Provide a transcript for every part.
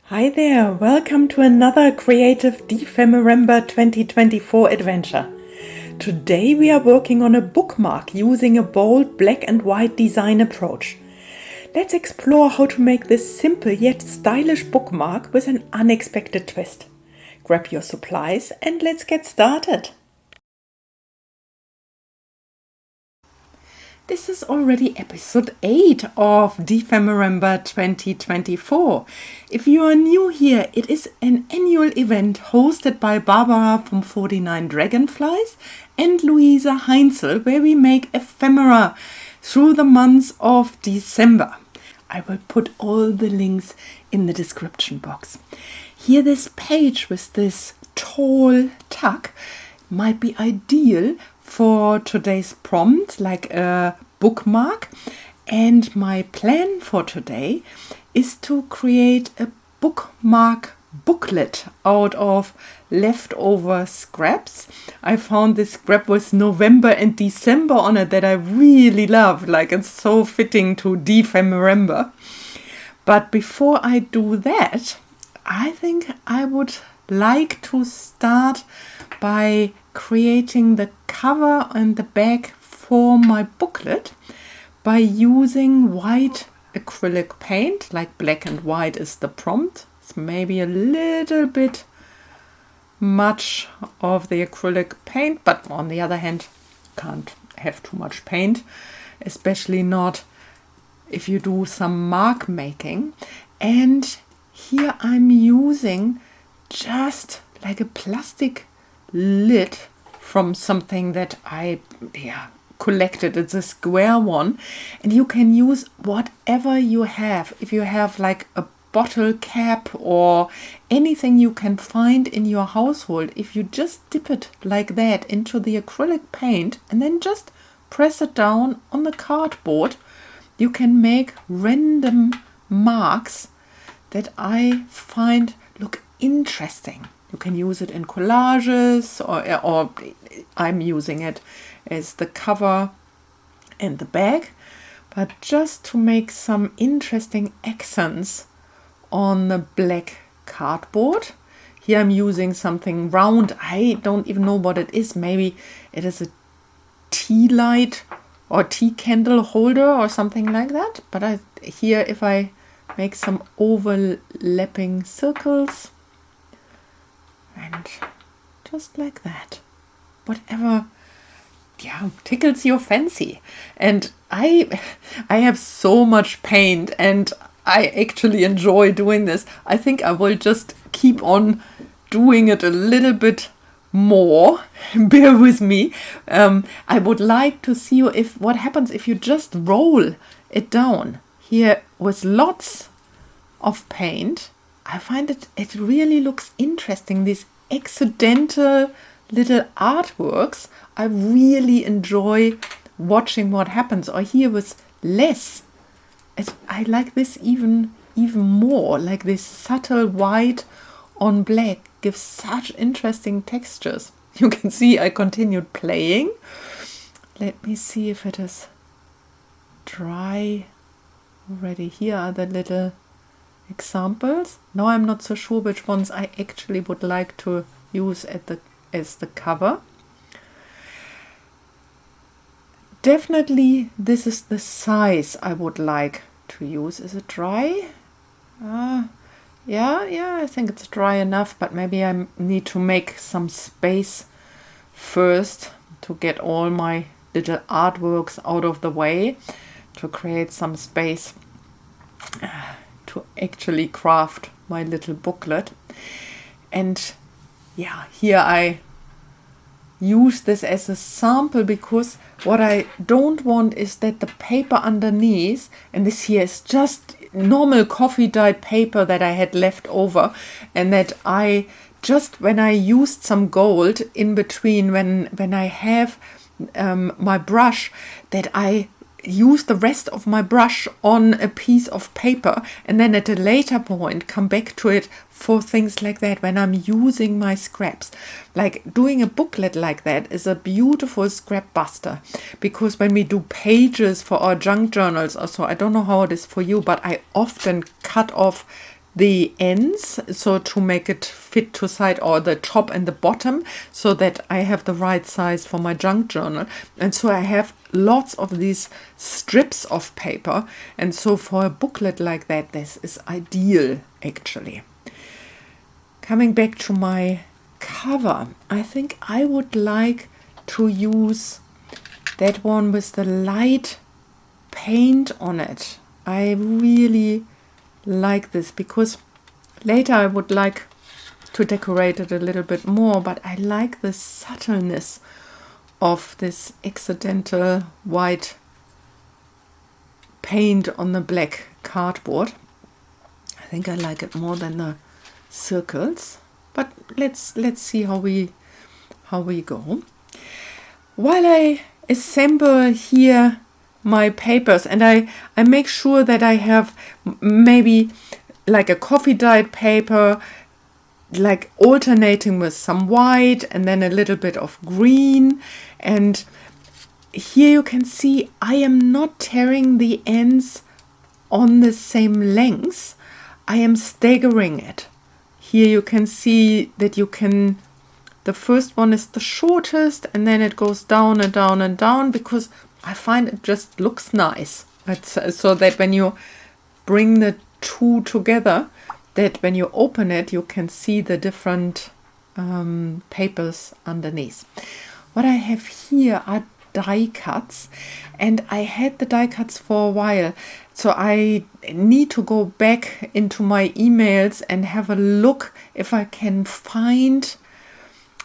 Hi there, welcome to another creative DEPHEMEREMBER 2024 adventure. Today we are working on a bookmark using a bold black and white design approach. Let's explore how to make this simple yet stylish bookmark with an unexpected twist. Grab your supplies and let's get started. This is already episode 8 of DEPHEMEREMBER 2024. If you are new here, it is an annual event hosted by Barbara from 49 Dragonflies and Luise Heinzel, where we make ephemera through the months of December. I will put all the links in the description box. Here, this page with this tall tuck might be ideal for today's prompt, like a bookmark. And my plan for today is to create a bookmark booklet out of leftover scraps. I found this scrap with November and December on it that I really love, like it's so fitting to DEPHEMEREMBER. But before I do that, I think I would like to start by creating the cover and the back for my booklet by using white acrylic paint, like black and white is the prompt. It's maybe a little bit much of the acrylic paint, but on the other hand, can't have too much paint, especially not if you do some mark making. And here I'm using just like a plastic lid from something that I collected. It's a square one, and you can use whatever you have. If you have like a bottle cap or anything you can find in your household, if you just dip it like that into the acrylic paint and then just press it down on the cardboard, you can make random marks that I find look interesting. You can use it in collages, or I'm using it as the cover and the back, but just to make some interesting accents on the black cardboard. Here I'm using something round. I don't even know what it is. Maybe it is a tea light or tea candle holder or something like that. But here if I make some overlapping circles, and just like that, whatever tickles your fancy. And I have so much paint and I actually enjoy doing this. I think I will just keep on doing it a little bit more. Bear with me. I would like to see what happens if you just roll it down here with lots of paint. I find it really looks interesting. These accidental little artworks, I really enjoy watching what happens. Or here with less, I like this even more. Like this subtle white on black gives such interesting textures. You can see I continued playing. Let me see if it is dry already. Here are the little examples. Now I'm not so sure which ones I actually would like to use as the cover. Definitely this is the size I would like to use. Is it dry? Yeah, I think it's dry enough, but maybe I need to make some space first to get all my little artworks out of the way, to create some space to actually craft my little booklet. And here I use this as a sample, because what I don't want is that the paper underneath, and this here is just normal coffee dyed paper that I had left over, and that I just, when I used some gold in between, when I have my brush, that I use the rest of my brush on a piece of paper, and then at a later point come back to it for things like that when I'm using my scraps. Like doing a booklet like that is a beautiful scrap buster, because when we do pages for our junk journals or so, I don't know how it is for you, but I often cut off the ends, so to make it fit to side, or the top and the bottom, so that I have the right size for my junk journal. And so I have lots of these strips of paper, and so for a booklet like that, this is ideal actually. Coming back to my cover, I think I would like to use that one with the light paint on it. I really like this, because later I would like to decorate it a little bit more, but I like the subtleness of this accidental white paint on the black cardboard. I think I like it more than the circles, but let's see how we go. While I assemble here my papers, and I make sure that I have maybe like a coffee dyed paper, like alternating with some white and then a little bit of green. And here you can see I am not tearing the ends on the same length. I am staggering it. Here you can see that the first one is the shortest, and then it goes down and down and down, because I find it just looks nice. So that when you bring the two together, that when you open it, you can see the different papers underneath. What I have here are die cuts, and I had the die cuts for a while. So I need to go back into my emails and have a look if I can find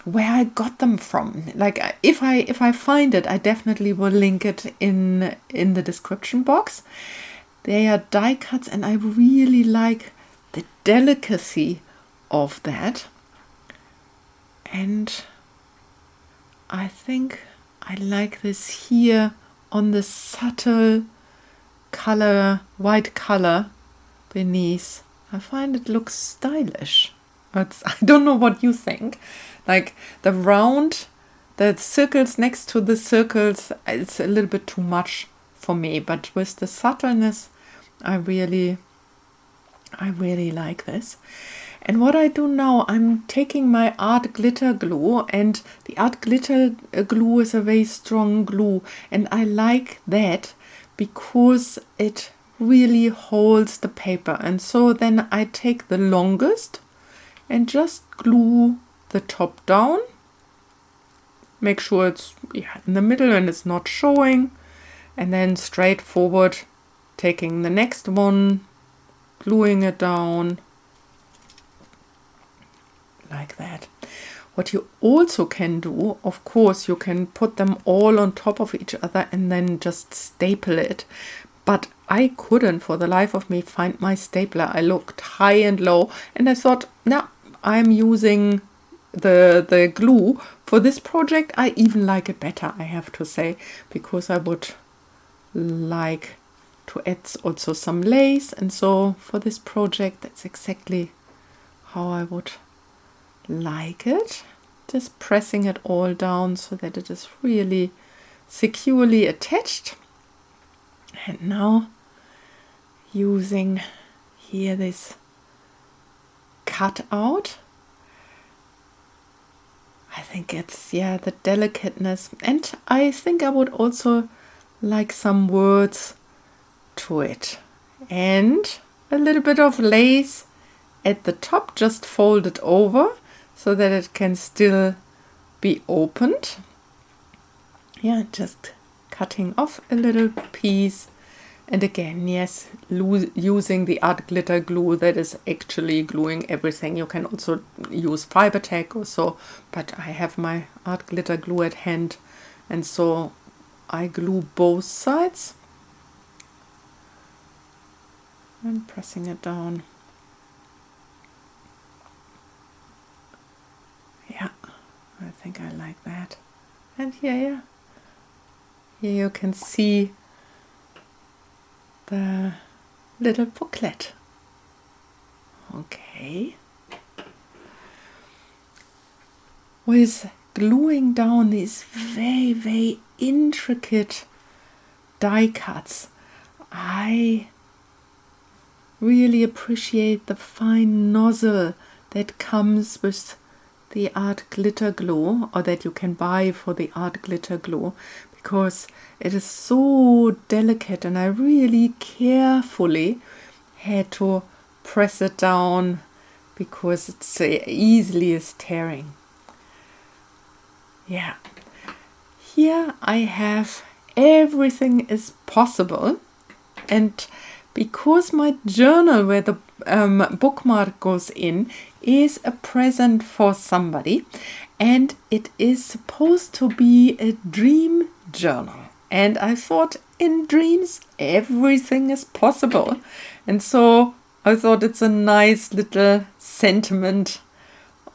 where I got them from. Like if I find it, I definitely will link it in the description box. They are die cuts, and I really like the delicacy of that. And I think I like this here on the subtle color, white color beneath. I find it looks stylish. I don't know what you think. Like the round, the circles next to the circles, it's a little bit too much for me. But with the subtleness, I really like this. And what I do now, I'm taking my art glitter glue, and the art glitter glue is a very strong glue, and I like that because it really holds the paper. And so then I take the longest and just glue the top down, make sure it's in the middle and it's not showing, and then straight forward taking the next one, gluing it down like that. What you also can do, of course, you can put them all on top of each other and then just staple it, but I couldn't for the life of me find my stapler. I looked high and low, and I thought, no, I'm using the glue for this project. I even like it better, I have to say, because I would like to add also some lace, and so for this project that's exactly how I would like it. Just pressing it all down so that it is really securely attached. And now using here this cutout, I think it's the delicateness, and I think I would also like some words to it, and a little bit of lace at the top, just fold it over so that it can still be opened. Just cutting off a little piece, and again, yes, using the art glitter glue that is actually gluing everything. You can also use fiber tack or so, but I have my art glitter glue at hand, and so I glue both sides and pressing it down. I think I like that. And here you can see the little booklet. Okay. With gluing down these very, very intricate die cuts, I really appreciate the fine nozzle that comes with the art glitter glue, or that you can buy for the art glitter glue, because it is so delicate and I really carefully had to press it down because it's easily is tearing. Yeah, here I have everything is possible, and because my journal where the bookmark goes in is a present for somebody, and it is supposed to be a dream journal, and I thought in dreams everything is possible, and so I thought it's a nice little sentiment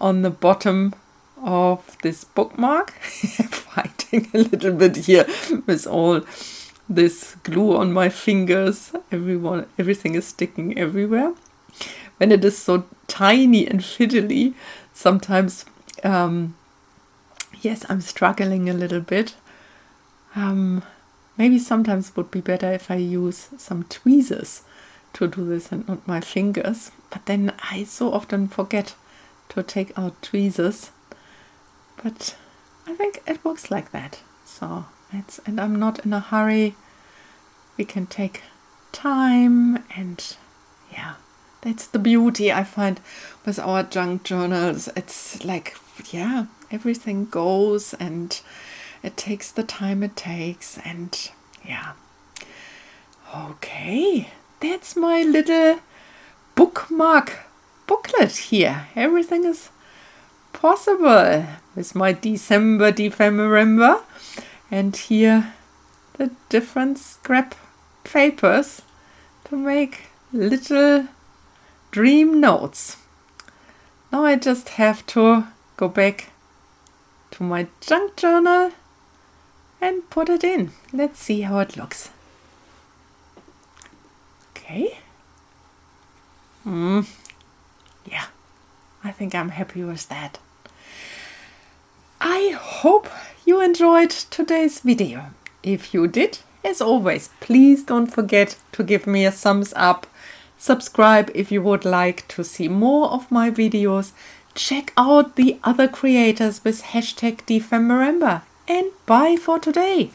on the bottom of this bookmark. Fighting a little bit here with all this glue on my fingers. Everything is sticking everywhere. When it is so tiny and fiddly, sometimes, yes, I'm struggling a little bit. Maybe sometimes it would be better if I use some tweezers to do this and not my fingers. But then I so often forget to take out tweezers. But I think it works like that. So and I'm not in a hurry. We can take time, and yeah, that's the beauty I find with our junk journals. It's like, yeah, everything goes and it takes the time it takes, and yeah. Okay, that's my little bookmark booklet here. Everything is possible with my December DEPHEMEREMBER, and here the different scrap papers to make little dream notes. Now I just have to go back to my junk journal and put it in. Let's see how it looks. Okay. Yeah, I think I'm happy with that. I hope you enjoyed today's video. If you did, as always, please don't forget to give me a thumbs up. Subscribe if you would like to see more of my videos. Check out the other creators with #DEPHEMEREMBER. And bye for today.